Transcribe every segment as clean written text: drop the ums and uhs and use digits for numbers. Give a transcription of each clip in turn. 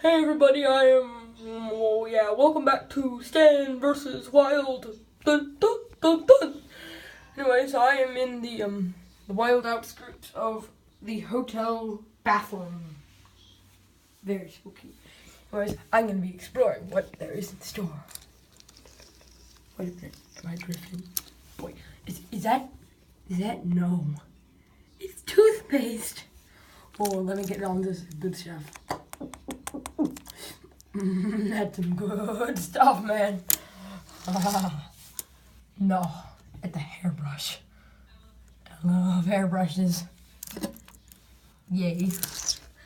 Hey everybody, welcome back to Stan versus Wild. Dun, dun, dun, dun. Anyways, I am in the wild outskirts of the hotel bathroom. Very spooky. Anyways, I'm gonna be exploring what there is in store. Wait a minute, am I drifting? Wait, is that no? It's toothpaste. Oh, let me get on this good stuff. That's some good stuff, man. No, at the hairbrush. I love hairbrushes. Yay.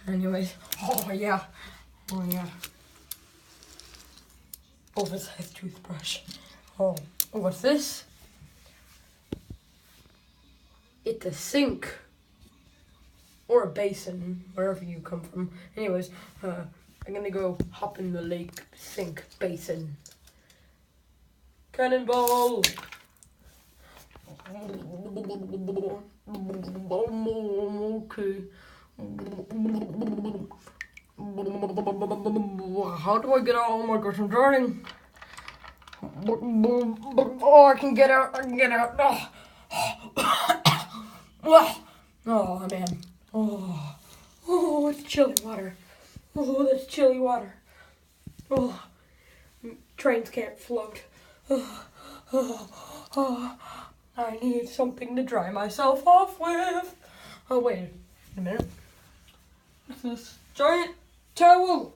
Anyways, oh yeah. Oversized toothbrush. Oh, what's this? It's a sink. Or a basin, wherever you come from. Anyways, I'm gonna go hop in the lake sink basin. Cannonball! Okay. How do I get out? Oh my gosh, I'm drowning. Oh, I can get out. Oh man. Oh, it's chilly water. Oh, that's chilly water. Oh, trains can't float. I need something to dry myself off with. Oh, wait a minute. What's this? Giant towel.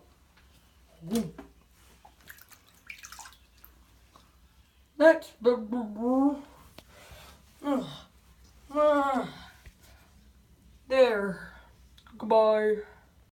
That's there. Goodbye.